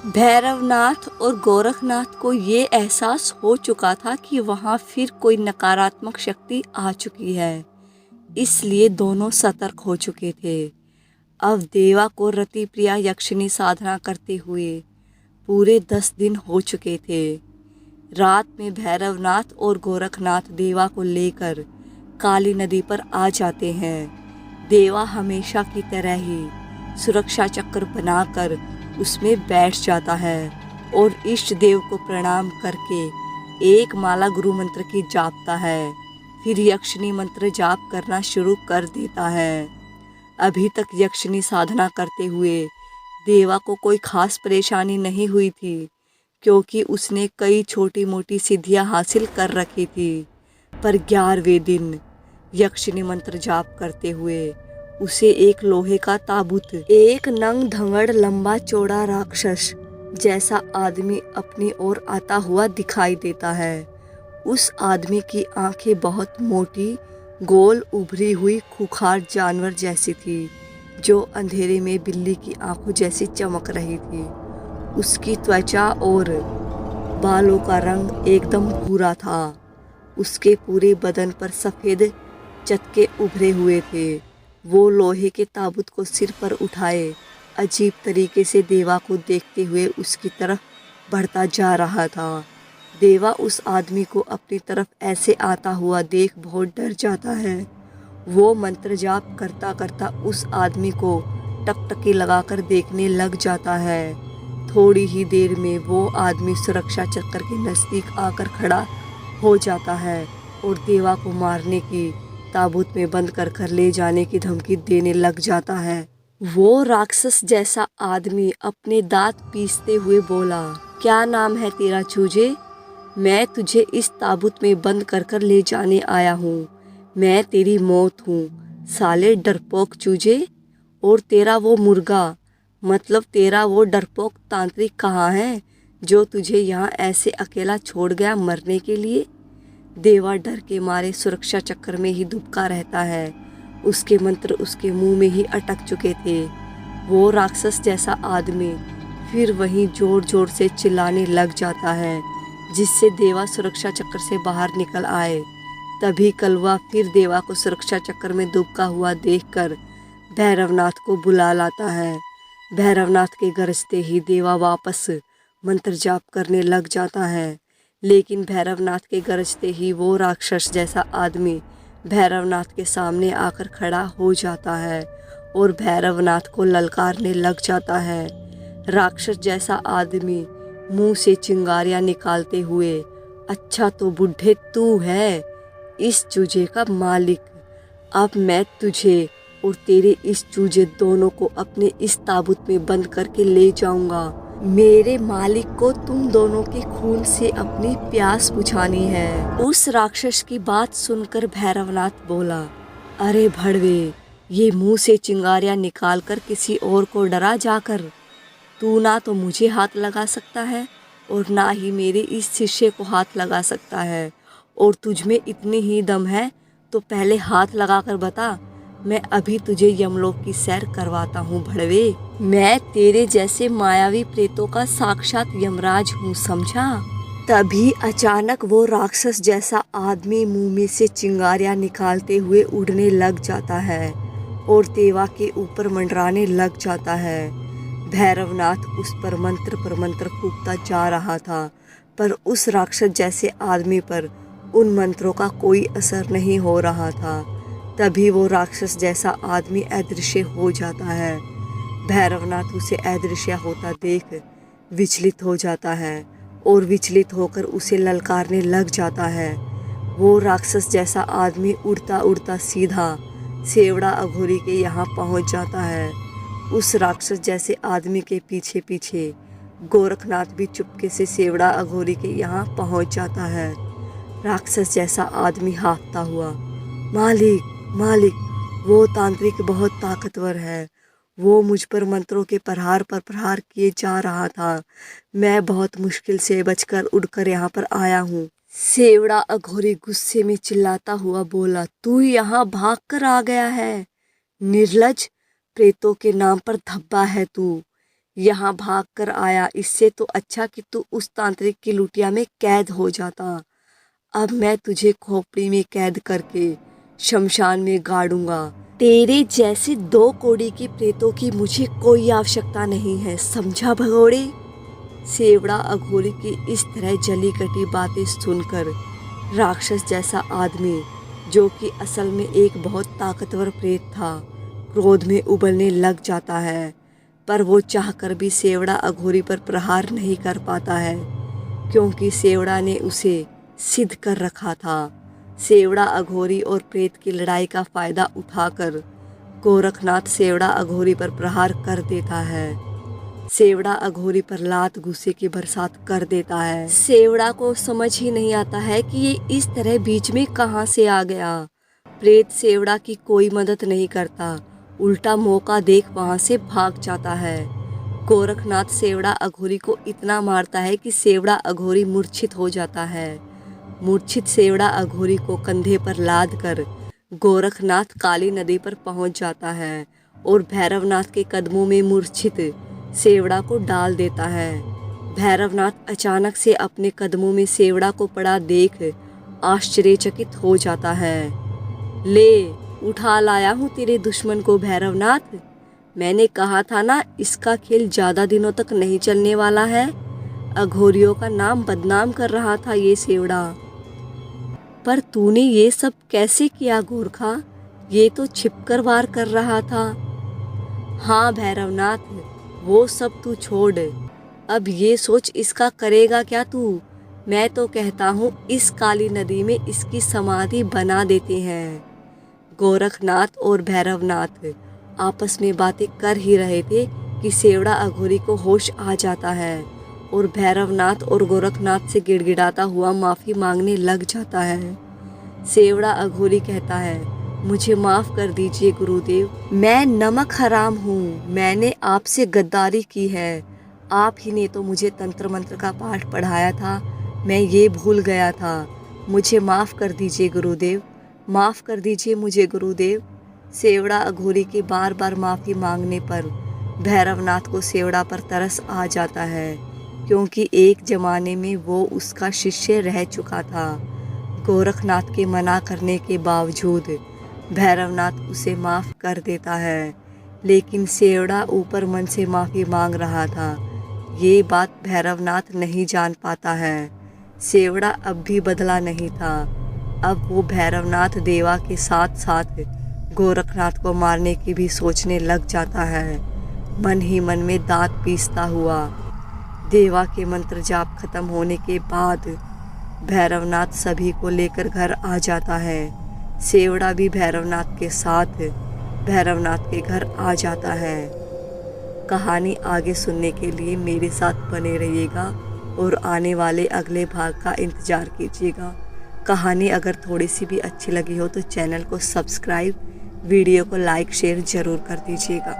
भैरवनाथ और गोरखनाथ को ये एहसास हो चुका था कि वहाँ फिर कोई नकारात्मक शक्ति आ चुकी है, इसलिए दोनों सतर्क हो चुके थे। अब देवा को रति प्रिया यक्षिणी साधना करते हुए पूरे 10 दिन हो चुके थे। रात में भैरवनाथ और गोरखनाथ देवा को लेकर काली नदी पर आ जाते हैं। देवा हमेशा की तरह ही सुरक्षा चक्र बनाकर उसमें बैठ जाता है और इष्ट देव को प्रणाम करके एक माला गुरु मंत्र की जापता है। फिर यक्षिणी मंत्र जाप करना शुरू कर देता है। अभी तक यक्षिणी साधना करते हुए देवा को कोई खास परेशानी नहीं हुई थी, क्योंकि उसने कई छोटी मोटी सिद्धियां हासिल कर रखी थी। पर 11वें दिन यक्षिणी मंत्र जाप करते हुए उसे एक लोहे का ताबूत, एक नंग धंगड़ लंबा चौड़ा राक्षस जैसा आदमी अपनी ओर आता हुआ दिखाई देता है। उस आदमी की आंखें बहुत मोटी, गोल, उभरी हुई खूंखार जानवर जैसी थी, जो अंधेरे में बिल्ली की आंखों जैसी चमक रही थी। उसकी त्वचा और बालों का रंग एकदम भूरा था। उसके पूरे बदन पर सफ़ेद चटके उभरे हुए थे। वो लोहे के ताबूत को सिर पर उठाए अजीब तरीके से देवा को देखते हुए उसकी तरफ बढ़ता जा रहा था। देवा उस आदमी को अपनी तरफ ऐसे आता हुआ देख बहुत डर जाता है। वो मंत्र जाप करता करता उस आदमी को टकटकी लगाकर देखने लग जाता है। थोड़ी ही देर में वो आदमी सुरक्षा चक्कर के नज़दीक आकर खड़ा हो जाता है और देवा को मारने की, ताबूत में बंद कर ले जाने की धमकी देने लग जाता है। वो राक्षस जैसा आदमी अपने दांत पीसते हुए बोला, क्या नाम है तेरा चूजे? मैं तुझे इस ताबूत में बंद कर ले जाने आया हूँ। मैं तेरी मौत हूँ, साले डरपोक चूजे। और तेरा वो मुर्गा, मतलब तेरा वो डरपोक तांत्रिक कहाँ है, जो तुझे यहाँ ऐसे अकेला छोड़ गया मरने के लिए? देवा डर के मारे सुरक्षा चक्र में ही दुबका रहता है। उसके मंत्र उसके मुंह में ही अटक चुके थे। वो राक्षस जैसा आदमी फिर वहीं जोर जोर से चिल्लाने लग जाता है, जिससे देवा सुरक्षा चक्र से बाहर निकल आए। तभी कलवा फिर देवा को सुरक्षा चक्र में दुबका हुआ देखकर भैरवनाथ को बुला लाता है। भैरवनाथ के गरजते ही देवा वापस मंत्र जाप करने लग जाता है, लेकिन भैरवनाथ के गरजते ही वो राक्षस जैसा आदमी भैरवनाथ के सामने आकर खड़ा हो जाता है और भैरवनाथ को ललकारने लग जाता है। राक्षस जैसा आदमी मुंह से चिंगारियां निकालते हुए, अच्छा तो बुढ़े तू है इस चूजे का मालिक। अब मैं तुझे और तेरे इस चूजे दोनों को अपने इस ताबूत में बंद करके ले जाऊंगा। मेरे मालिक को तुम दोनों के खून से अपनी प्यास बुझानी है। उस राक्षस की बात सुनकर भैरवनाथ बोला, अरे भड़वे, ये मुंह से चिंगारियां निकालकर किसी और को डरा जाकर। तू ना तो मुझे हाथ लगा सकता है और ना ही मेरे इस शिष्य को हाथ लगा सकता है। और तुझमें इतनी ही दम है तो पहले हाथ लगाकर बता, मैं अभी तुझे यमलोक की सैर करवाता हूँ भड़वे। मैं तेरे जैसे मायावी प्रेतों का साक्षात यमराज हूँ, समझा? तभी अचानक वो राक्षस जैसा आदमी मुंह में से चिंगारियां निकालते हुए उड़ने लग जाता है और देवा के ऊपर मंडराने लग जाता है। भैरवनाथ उस पर मंत्र फूंकता जा रहा था, पर उस राक्षस जैसे आदमी पर उन मंत्रों का कोई असर नहीं हो रहा था। तभी वो राक्षस जैसा आदमी अदृश्य हो जाता है। भैरवनाथ उसे अदृश्य होता देख विचलित हो जाता है और विचलित होकर उसे ललकारने लग जाता है। वो राक्षस जैसा आदमी उड़ता उड़ता सीधा सेवड़ा अघोरी के यहाँ पहुँच जाता है। उस राक्षस जैसे आदमी के पीछे पीछे गोरखनाथ भी चुपके से सेवड़ा अघोरी के यहाँ पहुँच जाता है। राक्षस जैसा आदमी हाँफता हुआ, मालिक मालिक, वो तांत्रिक बहुत ताकतवर है। वो मुझ पर मंत्रों के प्रहार पर प्रहार किए जा रहा था। मैं बहुत मुश्किल से बचकर उड़कर यहाँ पर आया हूँ। सेवड़ा अघोरी गुस्से में चिल्लाता हुआ बोला, तू यहाँ भाग कर आ गया है? निर्लज, प्रेतों के नाम पर धब्बा है तू। यहाँ भाग कर आया, इससे तो अच्छा कि तू उस तांत्रिक की लुटिया में कैद हो जाता। अब मैं तुझे खोपड़ी में कैद करके शमशान में गाड़ूंगा। तेरे जैसे 2 कौड़ी के प्रेतों की मुझे कोई आवश्यकता नहीं है, समझा भगोड़े। सेवड़ा अघोरी की इस तरह जली कटी बातें सुनकर राक्षस जैसा आदमी, जो कि असल में एक बहुत ताकतवर प्रेत था, क्रोध में उबलने लग जाता है। पर वो चाहकर भी सेवड़ा अघोरी पर प्रहार नहीं कर पाता है, क्योंकि सेवड़ा ने उसे सिद्ध कर रखा था। सेवड़ा अघोरी और प्रेत की लड़ाई का फायदा उठाकर गोरखनाथ सेवड़ा अघोरी पर प्रहार कर देता है। सेवड़ा अघोरी पर लात गुस्से की बरसात कर देता है। सेवड़ा को समझ ही नहीं आता है कि ये इस तरह बीच में कहाँ से आ गया। प्रेत सेवड़ा की कोई मदद नहीं करता, उल्टा मौका देख वहाँ से भाग जाता है। गोरखनाथ सेवड़ा अघोरी को इतना मारता है कि सेवड़ा अघोरी मूर्छित हो जाता है। मूर्छित सेवड़ा अघोरी को कंधे पर लाद कर गोरखनाथ काली नदी पर पहुंच जाता है और भैरवनाथ के कदमों में मूर्छित सेवड़ा को डाल देता है। भैरवनाथ अचानक से अपने कदमों में सेवड़ा को पड़ा देख आश्चर्यचकित हो जाता है। ले, उठा लाया हूँ तेरे दुश्मन को भैरवनाथ। मैंने कहा था ना, इसका खेल ज़्यादा दिनों तक नहीं चलने वाला है। अघोरियों का नाम बदनाम कर रहा था ये सेवड़ा। पर तूने ये सब कैसे किया गोरखा? ये तो छिपकर वार कर रहा था। हाँ भैरवनाथ, वो सब तू छोड़, अब ये सोच इसका करेगा क्या तू? मैं तो कहता हूँ इस काली नदी में इसकी समाधि बना देते हैं। गोरखनाथ और भैरवनाथ आपस में बातें कर ही रहे थे कि सेवड़ा अघोरी को होश आ जाता है और भैरवनाथ और गोरखनाथ से गिड़गिड़ाता हुआ माफ़ी मांगने लग जाता है। सेवड़ा अघोरी कहता है, मुझे माफ़ कर दीजिए गुरुदेव, मैं नमक हराम हूँ, मैंने आपसे गद्दारी की है। आप ही ने तो मुझे तंत्र मंत्र का पाठ पढ़ाया था, मैं ये भूल गया था। मुझे माफ़ कर दीजिए गुरुदेव, माफ़ कर दीजिए मुझे गुरुदेव। सेवड़ा अघोरी के बार बार माफ़ी मांगने पर भैरवनाथ को सेवड़ा पर तरस आ जाता है, क्योंकि एक ज़माने में वो उसका शिष्य रह चुका था। गोरखनाथ के मना करने के बावजूद भैरवनाथ उसे माफ़ कर देता है, लेकिन सेवड़ा ऊपर मन से माफ़ी मांग रहा था। ये बात भैरवनाथ नहीं जान पाता है। सेवड़ा अब भी बदला नहीं था। अब वो भैरवनाथ देवा के साथ साथ गोरखनाथ को मारने की भी सोचने लग जाता है। मन ही मन में दांत पीसता हुआ देवा के मंत्र जाप खत्म होने के बाद भैरवनाथ सभी को लेकर घर आ जाता है। सेवड़ा भी भैरवनाथ के साथ भैरवनाथ के घर आ जाता है। कहानी आगे सुनने के लिए मेरे साथ बने रहिएगा और आने वाले अगले भाग का इंतज़ार कीजिएगा। कहानी अगर थोड़ी सी भी अच्छी लगी हो तो चैनल को सब्सक्राइब, वीडियो को लाइक शेयर ज़रूर कर दीजिएगा।